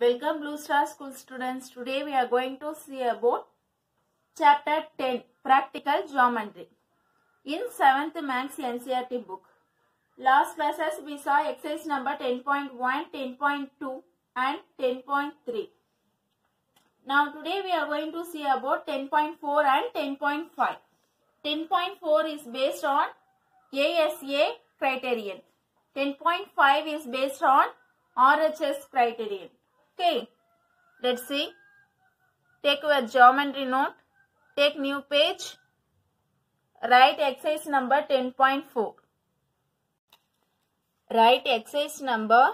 Welcome Blue Star School students. Today we are going to see about Chapter 10 Practical Geometry in 7th Maths NCERT book. Last classes we saw exercise number 10.1, 10.2 and 10.3. Now today we are going to see about 10.4 and 10.5. 10.4 is based on ASA criterion. 10.5 is based on RHS criterion. Okay, let's see. Take your geometry note. Take new page. Write exercise number 10.4. Write exercise number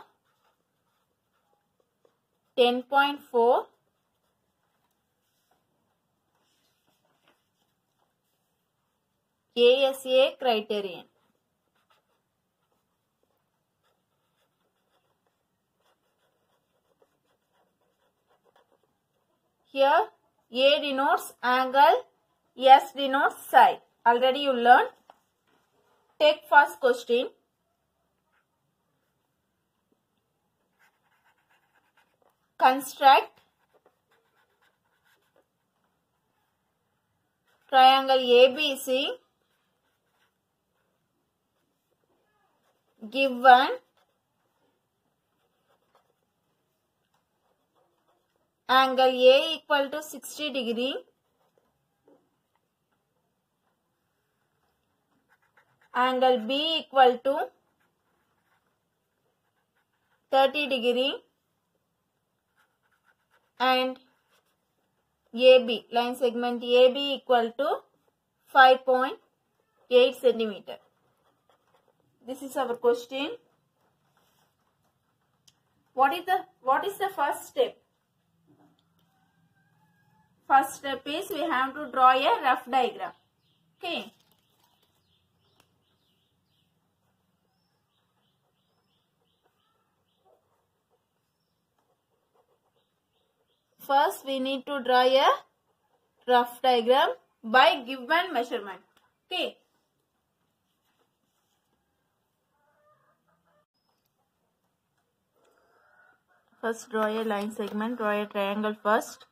10.4. ASA criterion. Here A denotes angle, S denotes side. Already you learned. Take first question. Construct triangle ABC given angle A equal to 60 degree, angle B equal to 30 degree and AB, line segment AB equal to 5.8 centimeter. This is our question. What is the first step? First step is we have to draw a rough diagram. Okay. First we need to draw a rough diagram by given measurement. Okay. First draw a line segment, draw a triangle first.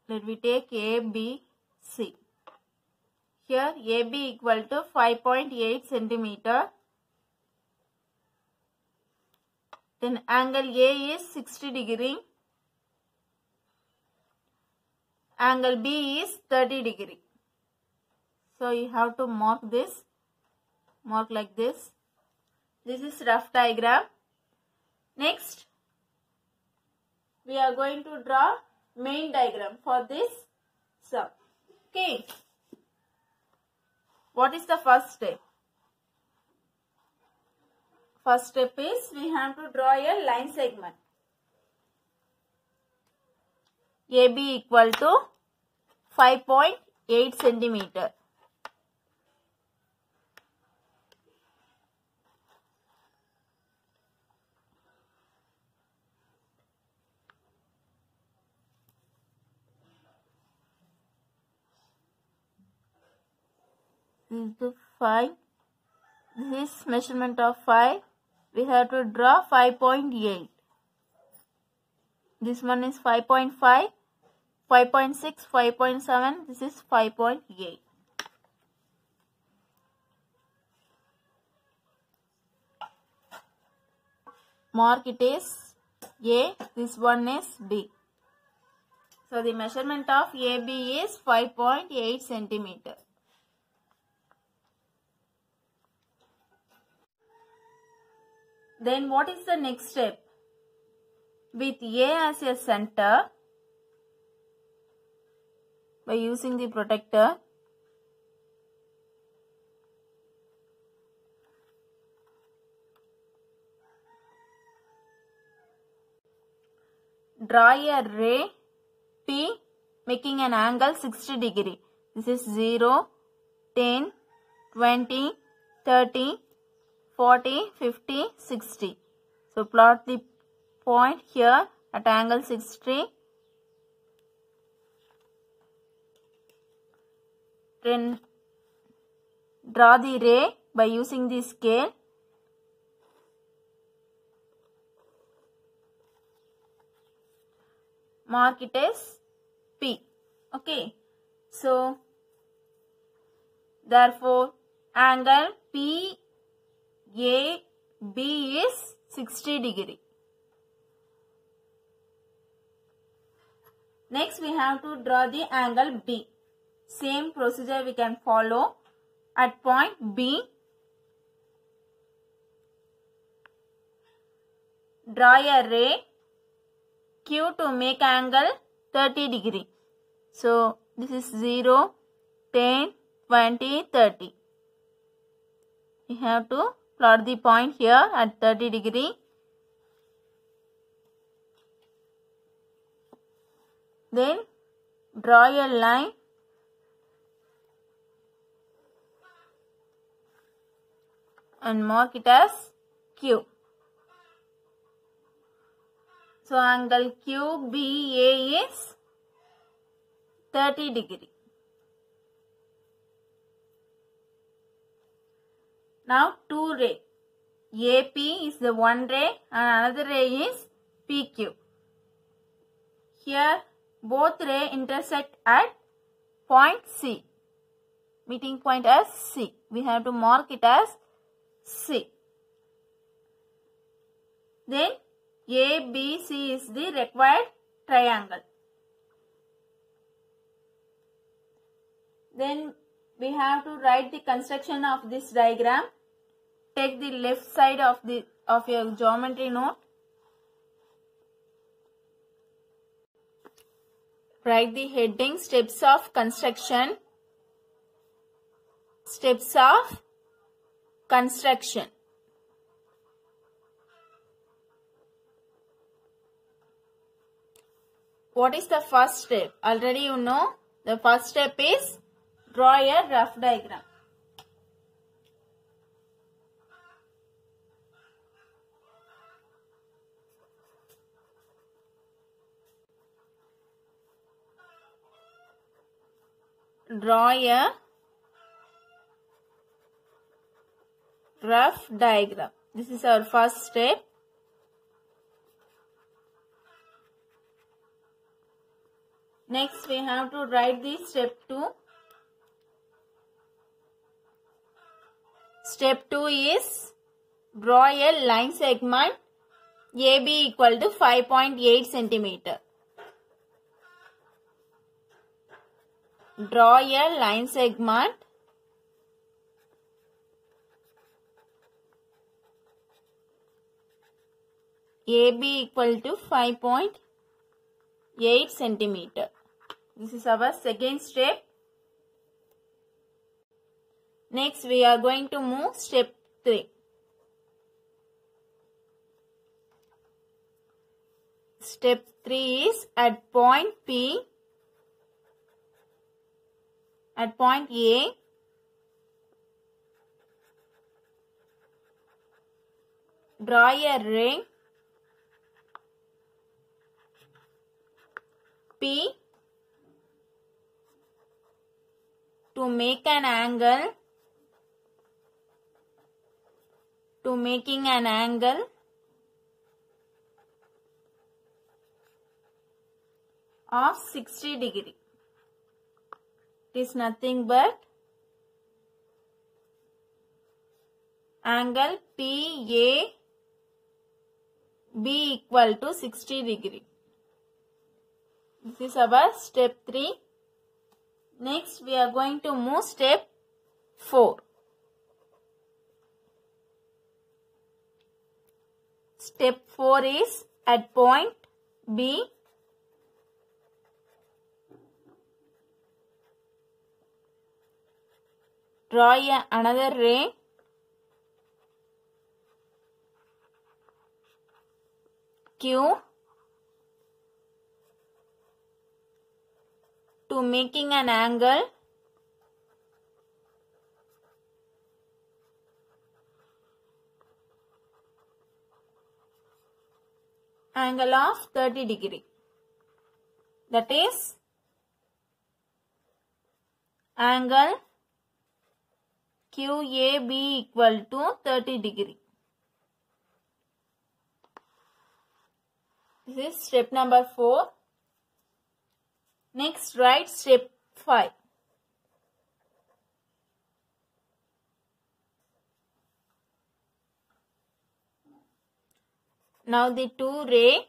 Let me take ABC. Here AB equal to 5.8 centimeter. Then angle A is 60 degree. Angle B is 30 degree. So you have to mark this. Mark like this. This is rough diagram. Next, we are going to draw main diagram for this sum. Okay. What is the first step? First step is we have to draw a line segment. AB equal to 5.8 centimeter. This is the 5. This is measurement of 5. We have to draw 5.8. This one is 5.5, 5.6, 5.7. This is 5.8. Mark it is A. This one is B. So the measurement of AB is 5.8 centimeter. Then what is the next step? With A as a center, by using the protractor, draw a ray P making an angle 60 degree. This is 0, 10, 20, 30, 40, 50, 60. So plot the point here at angle 60 Then draw the ray by using the scale. Mark it as P. Okay. So, therefore, angle PAB is 60 degree. Next, we have to draw the angle B. Same procedure we can follow. At point B, draw a ray Q to make angle 30 degree. So, this is 0, 10, 20, 30. We have to plot the point here at 30 degree. Then draw a line and mark it as Q. So, angle QBA is 30 degree. Now, two ray. AP is the one ray and another ray is PQ. Here, both ray intersect at point C. Meeting point as C. We have to mark it as C. Then, ABC is the required triangle. Then we have to write the construction of this diagram. Take the left side of your geometry note. Write the heading steps of construction. Steps of construction. What is the first step? Already you know. The first step is draw a rough diagram. Draw a rough diagram. This is our first step. Next, we have to write the step 2. Step 2 is draw a line segment AB equal to 5.8 centimeter. Draw a line segment AB equal to 5.8 centimeter. This is our second step. Next, we are going to move step 3. Step 3 is at point P, at point A, draw a ray P to make an angle, of 60 degree. It is nothing but angle PAB equal to 60 degree. This is our step 3. Next, we are going to move step 4. Step 4 is at point B, draw another ray Q to making an angle of 30 degree. That is angle QAB equal to 30 degree. This is step number 4. Next, write step 5. Now the two rays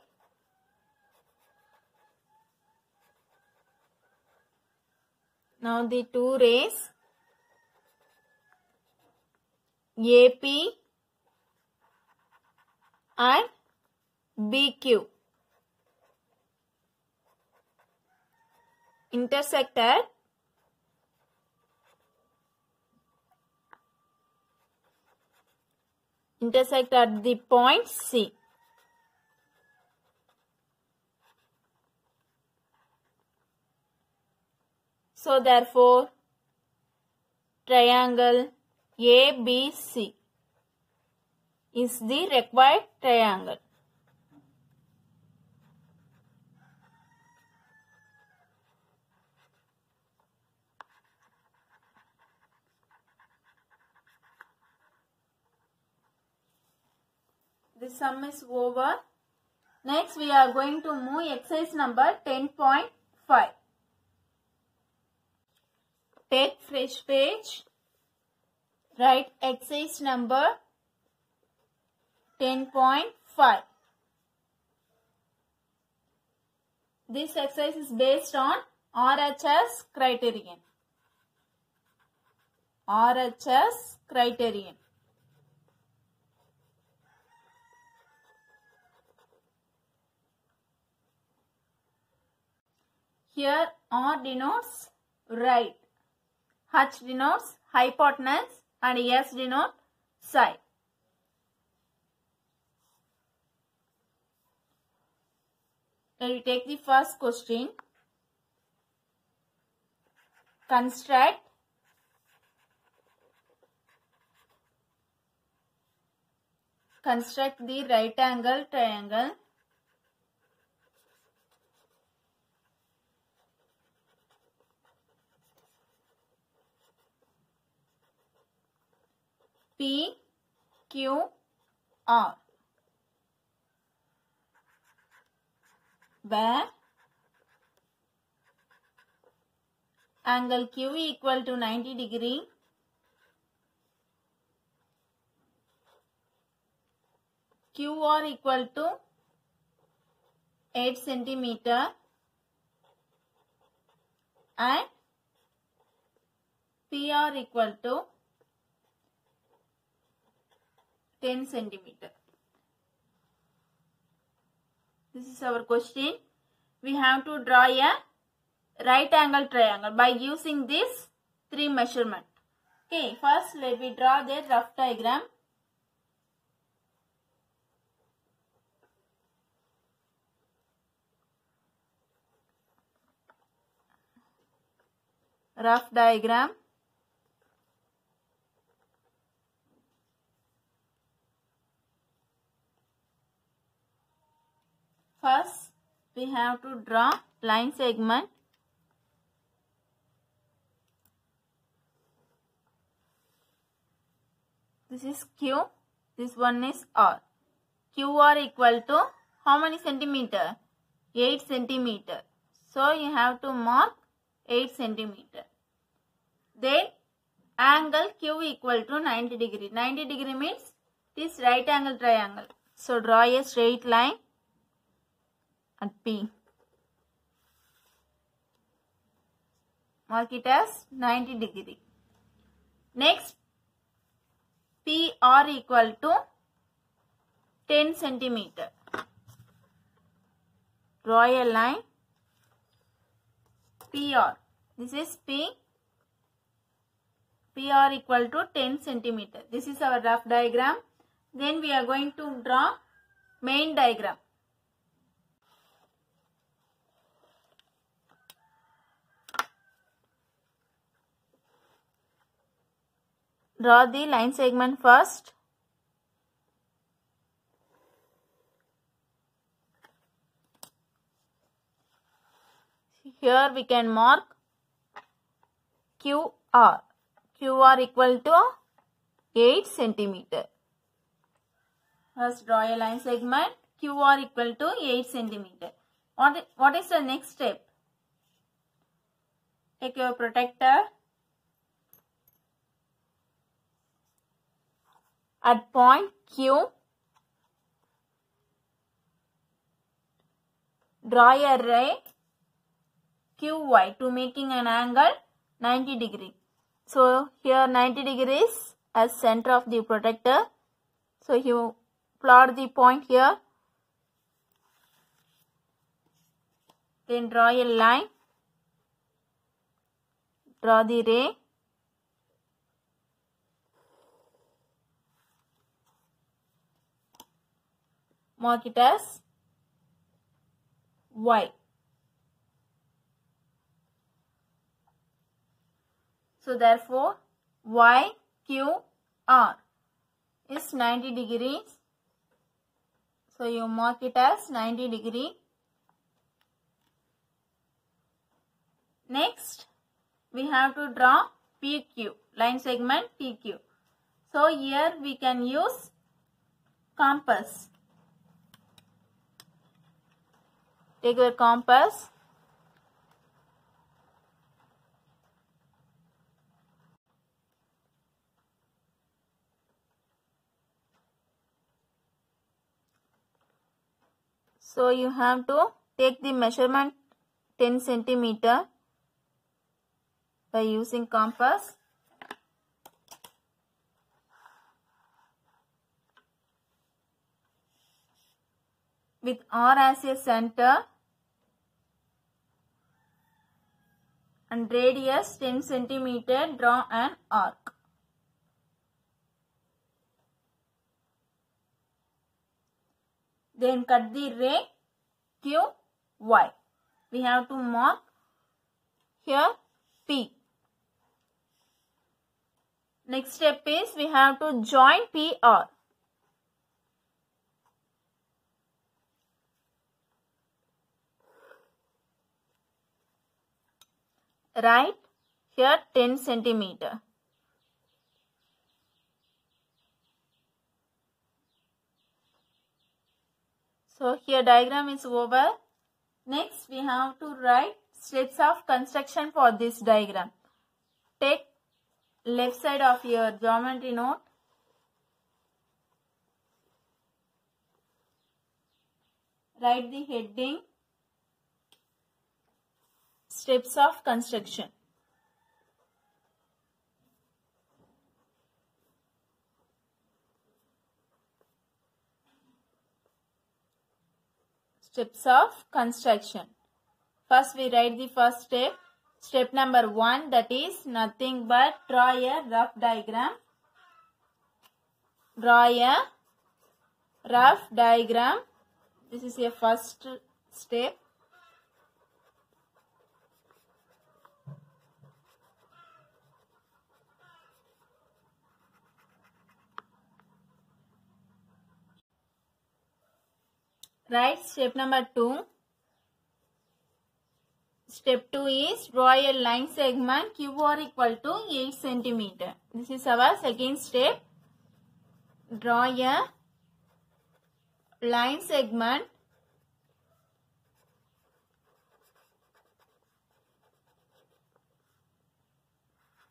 AP and BQ intersect at the point C. So therefore, triangle ABC is the required triangle. The sum is over. Next, we are going to move exercise number 10.5. Take fresh page. Write exercise number 10.5. This exercise is based on RHS criterion. RHS criterion. Here R denotes right, H denotes hypotenuse and S denotes side. Let me take the first question. Construct the right angle triangle PQR, where angle Q equal to 90 degree, QR equal to 8 centimeter and PR equal to 10 centimeter. This is our question. We have to draw a right angle triangle by using this 3 measurement. Okay, first let me draw the rough diagram. Rough diagram. First, we have to draw line segment. This is Q, this one is R. QR equal to how many centimeter? 8 centimeter. So, you have to mark 8 centimeter. Then, angle Q equal to 90 degree. 90 degree means this right angle triangle. So, draw a straight line at P. Mark it as 90 degree. Next, PR equal to 10 centimeter. Draw a line PR. This is P. PR equal to 10 centimeter. This is our rough diagram. Then we are going to draw main diagram. Draw the line segment first. Here we can mark QR. QR equal to 8 centimeter. First draw a line segment. QR equal to 8 centimeter. What is the next step? Take your protractor. At point Q, draw a ray QY to making an angle 90 degree. So here 90 degrees as center of the protractor. So you plot the point here. Then draw a line. Draw the ray. Mark it as Y. So therefore YQR is 90 degrees. So you mark it as 90 degree. Next we have to draw PQ, line segment PQ. So here we can use compass. Take your compass. So you have to take the measurement 10 centimeter by using compass. With R as a center and radius 10 centimeter, draw an arc. Then cut the ray QY. We have to mark here P. Next step is we have to join PR. Right here 10 centimeter. So here diagram is over. Next we have to write steps of construction for this diagram. Take left side of your geometry note. Write the heading steps of construction. Steps of construction. First we write the first step. Step number 1, that is nothing but draw a rough diagram. Draw a rough diagram. This is your first step. Right, step number 2. Step 2 is draw a line segment QR equal to 8 centimeter. This is our second step. Draw a line segment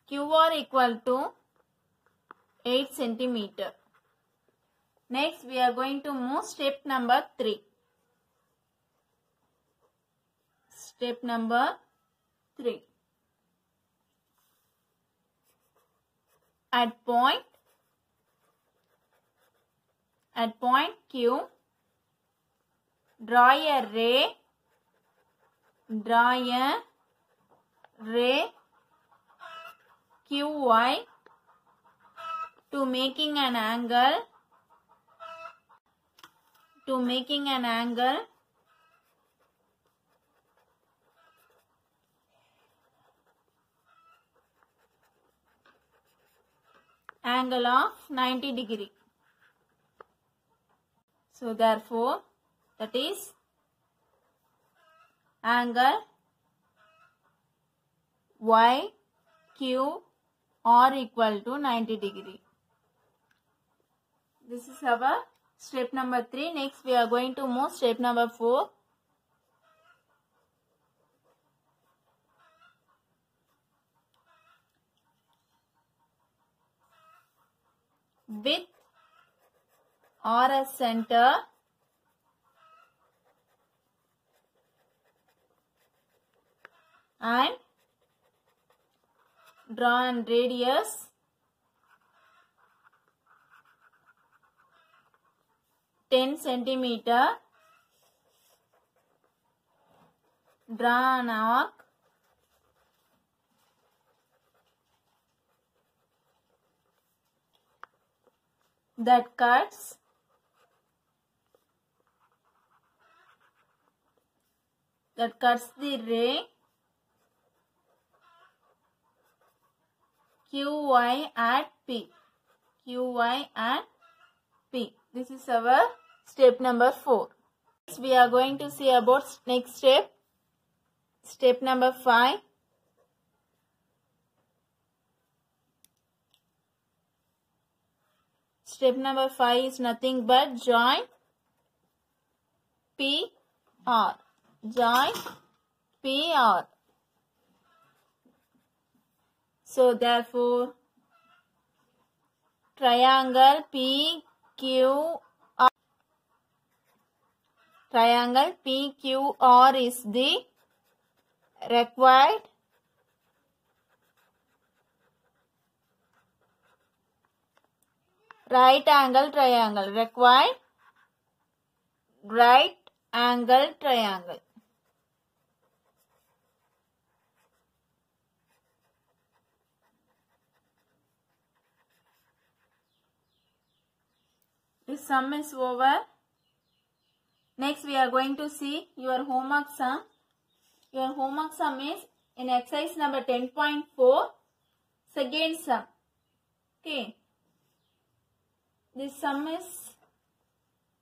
QR equal to 8 centimeter. Next we are going to move step number 3. Step number 3. At point Q, draw a ray QY to making an angle of 90 degree. So therefore that is angle Q R equal to 90 degree. This is our step number 3. Next we are going to move step number 4. With R as center, and draw an radius 10 centimeter. Draw an arc that cuts the ray QY at P. QY at P. This is our step number 4. Next we are going to see about next step. Step number 5. Step number 5 is nothing but join PR. Join PR. So therefore, triangle PQR is the required right angle triangle. Required right angle triangle. This sum is over. Next we are going to see your homework sum. Your homework sum is in exercise number 10.4, second sum. Okay. This sum is,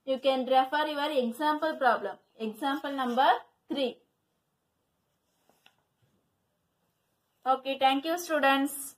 you can refer your example problem. Example number 3. Okay, thank you students.